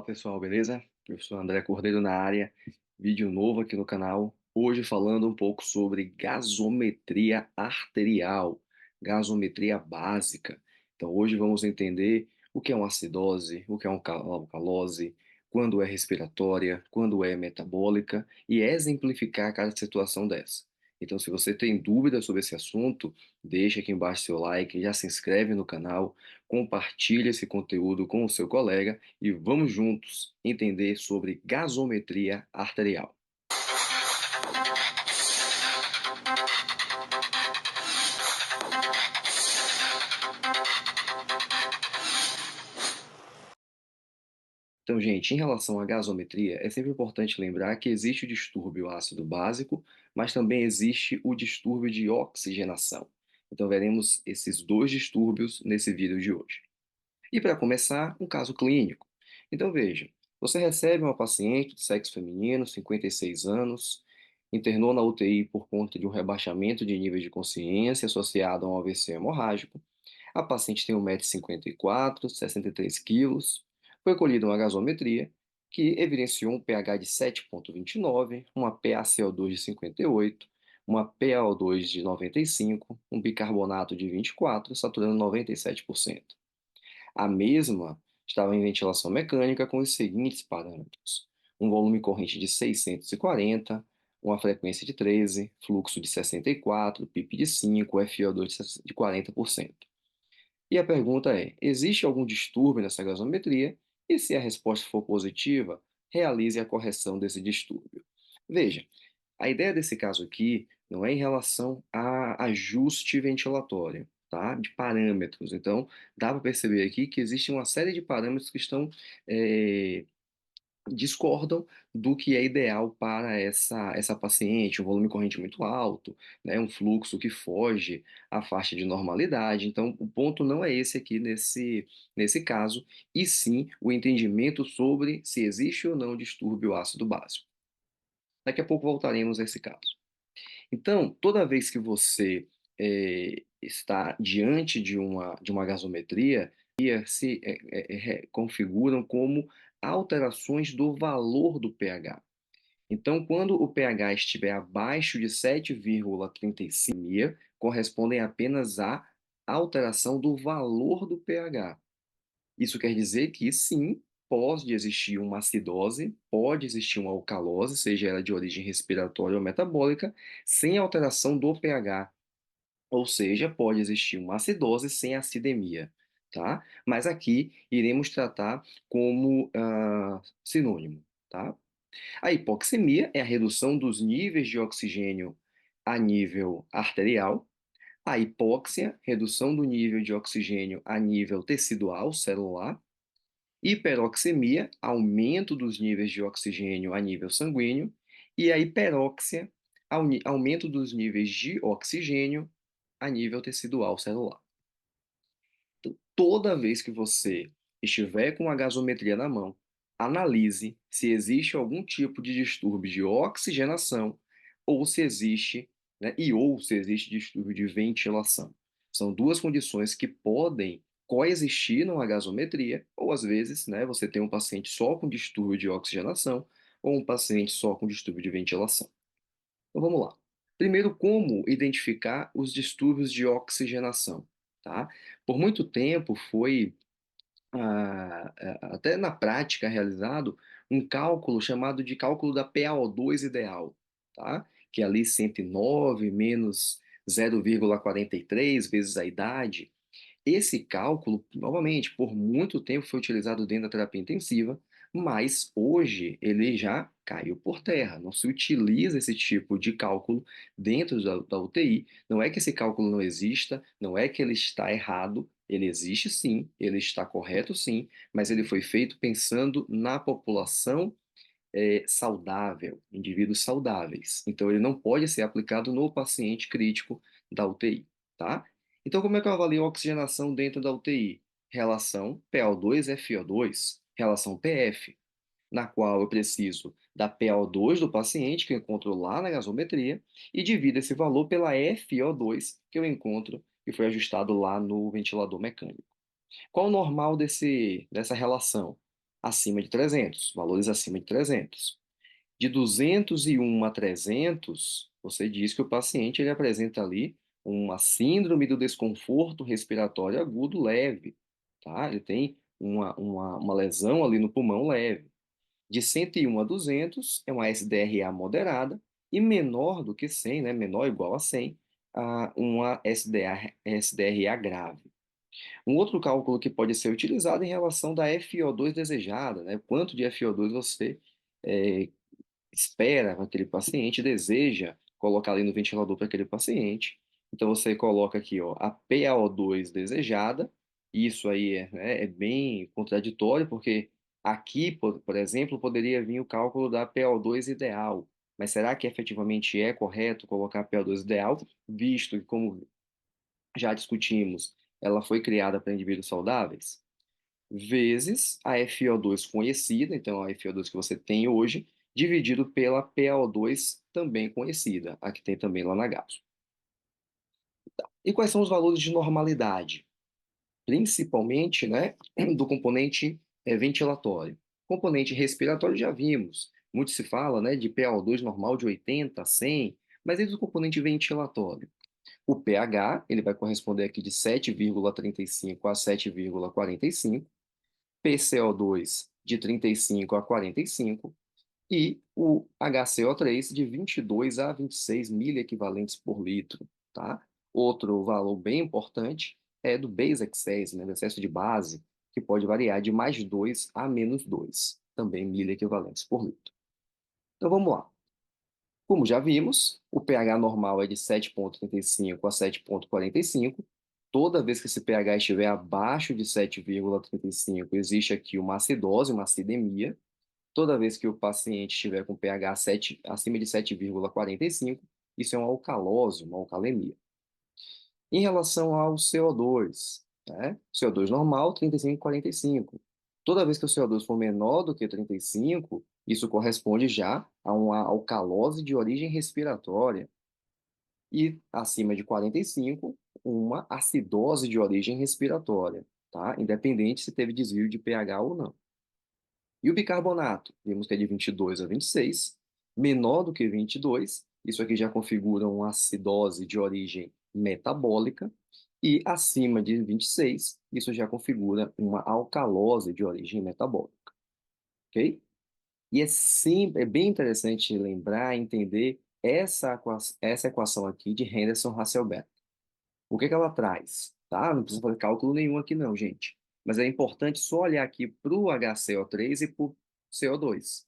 Fala pessoal, beleza? Professor André Cordeiro na área, vídeo novo aqui no canal. Hoje falando um pouco sobre gasometria arterial, gasometria básica. Então hoje vamos entender o que é uma acidose, o que é uma alcalose, quando é respiratória, quando é metabólica e exemplificar cada situação dessa. Então se você tem dúvidas sobre esse assunto, deixa aqui embaixo seu like, já se inscreve no canal, compartilha esse conteúdo com o seu colega e vamos juntos entender sobre gasometria arterial. Então, gente, em relação à gasometria, é sempre importante lembrar que existe o distúrbio ácido básico, mas também existe o distúrbio de oxigenação. Então, veremos esses dois distúrbios nesse vídeo de hoje. E para começar, um caso clínico. Então veja, você recebe uma paciente de sexo feminino, 56 anos, internou na UTI por conta de um rebaixamento de níveis de consciência associado a um AVC hemorrágico. A paciente tem 1,54 m, 63 quilos. Foi colhida uma gasometria que evidenciou um pH de 7,29, uma PaCO2 de 58, uma PaO2 de 95, um bicarbonato de 24, saturando 97%. A mesma estava em ventilação mecânica com os seguintes parâmetros: um volume corrente de 640, uma frequência de 13, fluxo de 64, PIP de 5, FiO2 de 40%. E a pergunta é: existe algum distúrbio nessa gasometria? E se a resposta for positiva, realize a correção desse distúrbio. Veja, a ideia desse caso aqui não é em relação a ajuste ventilatório, tá? De parâmetros. Então, dá para perceber aqui que existe uma série de parâmetros que estão discordam do que é ideal para essa paciente, um volume corrente muito alto, né, um fluxo que foge à faixa de normalidade. Então, o ponto não é esse aqui nesse caso, e sim o entendimento sobre se existe ou não distúrbio ácido básico. Daqui a pouco voltaremos a esse caso. Então, toda vez que você está diante de uma gasometria, se configuram como alterações do valor do pH. Então, quando o pH estiver abaixo de 7,35, correspondem apenas à alteração do valor do pH. Isso quer dizer que, sim, pode existir uma acidose, pode existir uma alcalose, seja ela de origem respiratória ou metabólica, sem alteração do pH. Ou seja, pode existir uma acidose sem acidemia, tá? Mas aqui iremos tratar como sinônimo, tá? A hipoxemia é a redução dos níveis de oxigênio a nível arterial. A hipóxia, redução do nível de oxigênio a nível tecidual, celular. Hiperoxemia, aumento dos níveis de oxigênio a nível sanguíneo. E a hiperóxia, aumento dos níveis de oxigênio a nível tecidual celular. Então, toda vez que você estiver com a gasometria na mão, analise se existe algum tipo de distúrbio de oxigenação ou se existe, né, ou se existe distúrbio de ventilação. São duas condições que podem coexistir numa gasometria, ou às vezes, né, você tem um paciente só com distúrbio de oxigenação ou um paciente só com distúrbio de ventilação. Então vamos lá. Primeiro, como identificar os distúrbios de oxigenação, tá? Por muito tempo foi até na prática realizado um cálculo chamado de cálculo da PaO2 ideal, tá? Que é ali 109 menos 0,43 vezes a idade. Esse cálculo, novamente, por muito tempo foi utilizado dentro da terapia intensiva, mas hoje ele já caiu por terra. Não se utiliza esse tipo de cálculo dentro da UTI. Não é que esse cálculo não exista, não é que ele está errado, ele existe sim, ele está correto sim, mas ele foi feito pensando na população saudável, indivíduos saudáveis. Então, ele não pode ser aplicado no paciente crítico da UTI, tá? Então, como é que eu avalio a oxigenação dentro da UTI? Relação PaO2-FiO2, relação PF, na qual eu preciso da PaO2 do paciente, que eu encontro lá na gasometria, e divido esse valor pela FiO2, que eu encontro, que foi ajustado lá no ventilador mecânico. Qual o normal dessa relação? acima de 300, valores acima de 300. De 201 a 300, você diz que o paciente ele apresenta ali uma síndrome do desconforto respiratório agudo leve, tá? Ele tem uma lesão ali no pulmão leve. De 101 a 200 é uma SDRA moderada e menor do que 100, né? Menor ou igual a 100, uma SDRA grave. Um outro cálculo que pode ser utilizado em relação da FiO2 desejada, né? Quanto de FiO2 você é, espera para aquele paciente, deseja colocar ali no ventilador para aquele paciente. Então você coloca aqui, ó, a PaO2 desejada. Isso aí é bem contraditório, porque aqui, por exemplo, poderia vir o cálculo da PaO2 ideal. Mas será que efetivamente é correto colocar a PaO2 ideal, visto que, como já discutimos, ela foi criada para indivíduos saudáveis? Vezes a FiO2 conhecida, então a FiO2 que você tem hoje, dividido pela PaO2 também conhecida, a que tem também lá na GAPSO. E quais são os valores de normalidade? Principalmente, né, do componente ventilatório. Componente respiratório já vimos. Muito se fala, né, de PaO2 normal de 80 a 100, mas e do componente ventilatório? O pH, ele vai corresponder aqui de 7,35 a 7,45, PCO2 de 35 a 45 e o HCO3 de 22 a 26 miliequivalentes por litro, tá? Outro valor bem importante é do base excess, né, do excesso de base, que pode variar de mais 2 a menos 2, também miliequivalentes por litro. Então vamos lá. Como já vimos, o pH normal é de 7,35 a 7,45. Toda vez que esse pH estiver abaixo de 7,35, existe aqui uma acidose, uma acidemia. Toda vez que o paciente estiver com pH 7, acima de 7,45, isso é uma alcalose, uma alcalemia. Em relação ao CO2, né? CO2 normal, 35 e 45. Toda vez que o CO2 for menor do que 35, isso corresponde já a uma alcalose de origem respiratória. E acima de 45, uma acidose de origem respiratória, tá? Independente se teve desvio de pH ou não. E o bicarbonato? Vimos que é de 22 a 26, menor do que 22, isso aqui já configura uma acidose de origem metabólica, e acima de 26, isso já configura uma alcalose de origem metabólica, ok? E é bem interessante lembrar, entender essa equação aqui de Henderson-Hasselbalch. O que que ela traz? Tá? Não precisa fazer cálculo nenhum aqui não, gente. Mas é importante só olhar aqui para o HCO3 e para o CO2.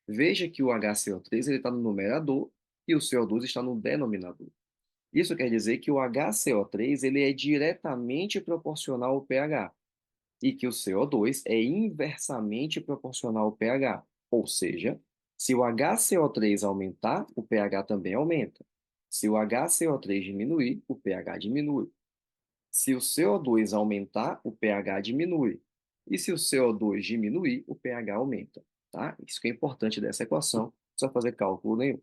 Veja que o HCO3 está no numerador e o CO2 está no denominador. Isso quer dizer que o HCO3 ele é diretamente proporcional ao pH e que o CO2 é inversamente proporcional ao pH. Ou seja, se o HCO3 aumentar, o pH também aumenta. Se o HCO3 diminuir, o pH diminui. Se o CO2 aumentar, o pH diminui. E se o CO2 diminuir, o pH aumenta. Tá? Isso que é importante dessa equação, não precisa fazer cálculo nenhum.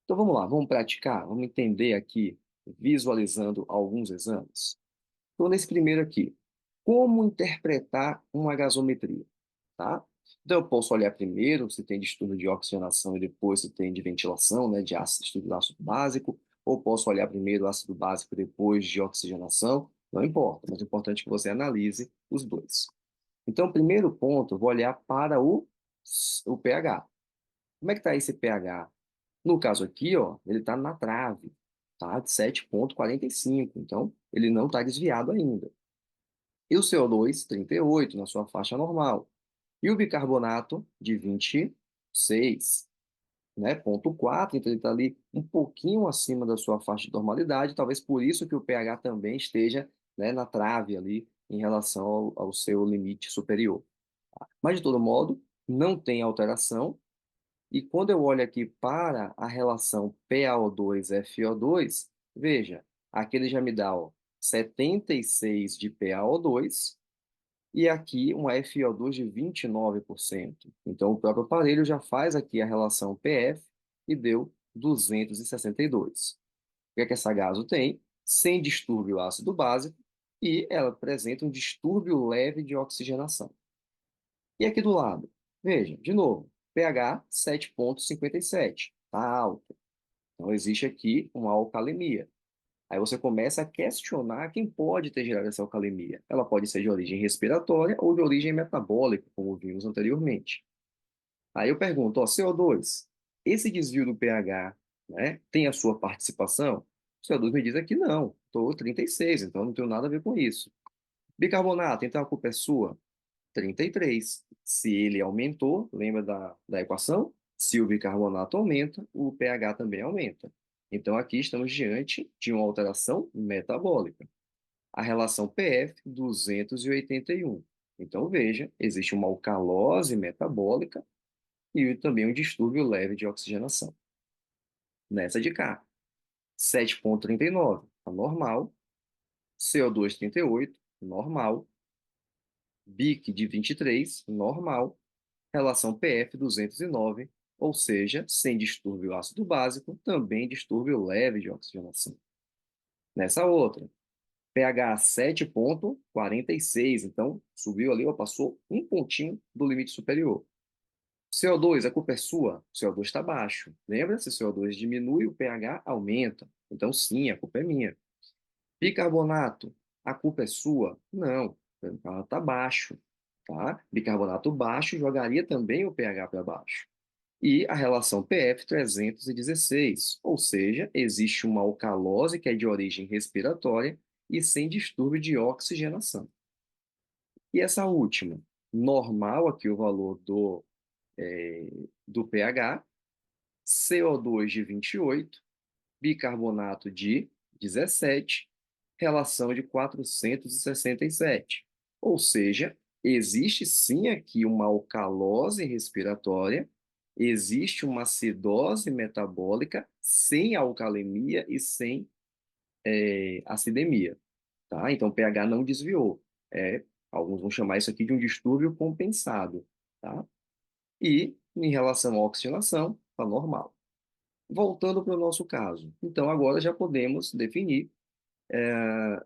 Então vamos lá, vamos praticar, vamos entender aqui, visualizando alguns exames. Então, nesse primeiro aqui, como interpretar uma gasometria, tá? Então, eu posso olhar primeiro se tem distúrbio de oxigenação e depois se tem de ventilação, né, de ácido, distúrbio de ácido básico, ou posso olhar primeiro ácido básico e depois de oxigenação, não importa, mas é importante que você analise os dois. Então, primeiro ponto, eu vou olhar para o pH. Como é que está esse pH? No caso aqui, ó, ele está na trave, tá? De 7,45, então ele não está desviado ainda. E o CO2, 38, na sua faixa normal. E o bicarbonato, de 26, né? Ponto 4, então ele está ali um pouquinho acima da sua faixa de normalidade, talvez por isso que o pH também esteja, né, na trave ali em relação ao seu limite superior. Mas, de todo modo, não tem alteração. E quando eu olho aqui para a relação PaO2-FiO2, veja, aqui ele já me dá, ó, 76 de PaO2 e aqui uma FiO2 de 29%. Então, o próprio aparelho já faz aqui a relação PF e deu 262. O que é que essa gaso tem? Sem distúrbio ácido básico e ela apresenta um distúrbio leve de oxigenação. E aqui do lado, veja, de novo, pH 7,57, está alto. Então, existe aqui uma alcalemia. Aí você começa a questionar quem pode ter gerado essa alcalemia. Ela pode ser de origem respiratória ou de origem metabólica, como vimos anteriormente. Aí eu pergunto, ó, CO2, esse desvio do pH, né, tem a sua participação? O CO2 me diz aqui não, estou 36, então não tenho nada a ver com isso. Bicarbonato, então a culpa é sua? 33. Se ele aumentou, lembra da equação? Se o bicarbonato aumenta, o pH também aumenta. Então aqui estamos diante de uma alteração metabólica. A relação PF 281. Então veja, existe uma alcalose metabólica e também um distúrbio leve de oxigenação. Nessa de cá, 7,39, tá normal. CO2 38, normal. BIC de 23, normal. Relação PF 209, ou seja, sem distúrbio ácido básico, também distúrbio leve de oxigenação. Nessa outra, pH 7,46, então subiu ali, ou passou um pontinho do limite superior. CO2, a culpa é sua? O CO2 está baixo. Lembra? Se o CO2 diminui, o pH aumenta. Então, sim, a culpa é minha. Bicarbonato, a culpa é sua? Não, ela está baixo. Tá? Bicarbonato baixo jogaria também o pH para baixo. E a relação PF 316, ou seja, existe uma alcalose que é de origem respiratória e sem distúrbio de oxigenação. E essa última, normal aqui o valor do pH, CO2 de 28, bicarbonato de 17, relação de 467. Ou seja, existe sim aqui uma alcalose respiratória, existe uma acidose metabólica sem alcalemia e sem acidemia, tá? Então, o pH não desviou. Alguns vão chamar isso aqui de um distúrbio compensado, tá? E, em relação à oxigenação, está normal. Voltando para o nosso caso. Então, agora já podemos definir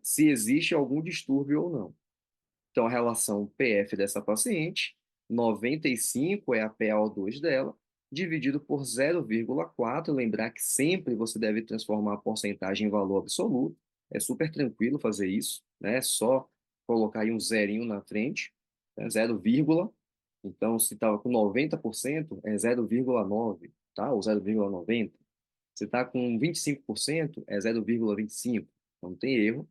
se existe algum distúrbio ou não. Então, a relação PF dessa paciente, 95 é a PaO2 dela, dividido por 0,4. Lembrar que sempre você deve transformar a porcentagem em valor absoluto. É super tranquilo fazer isso, né? É só colocar aí um zerinho na frente, né? 0, então, se estava com 90%, é 0,9, tá? Ou 0,90. Se está com 25%, é 0,25. Então, não tem erro.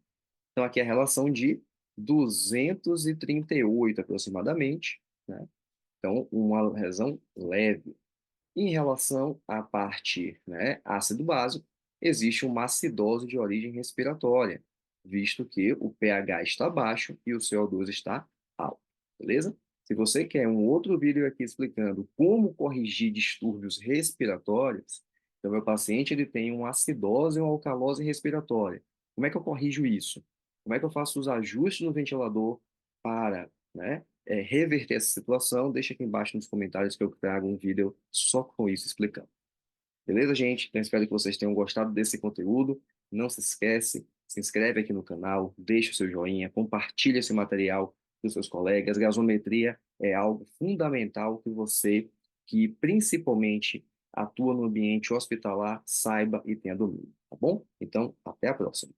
Então, aqui é a relação de 238 aproximadamente, né? Então, uma lesão leve. Em relação à parte, né, ácido básico, existe uma acidose de origem respiratória, visto que o pH está baixo e o CO2 está alto, beleza? Se você quer um outro vídeo aqui explicando como corrigir distúrbios respiratórios, então meu paciente ele tem uma acidose ou alcalose respiratória. Como é que eu corrijo isso? Como é que eu faço os ajustes no ventilador para, né, reverter essa situação? Deixa aqui embaixo nos comentários que eu trago um vídeo só com isso explicando. Beleza, gente? Então espero que vocês tenham gostado desse conteúdo. Não se esquece, se inscreve aqui no canal, deixa o seu joinha, compartilha esse material com os seus colegas. Gasometria é algo fundamental que principalmente atua no ambiente hospitalar, saiba e tenha domínio, tá bom? Então, até a próxima.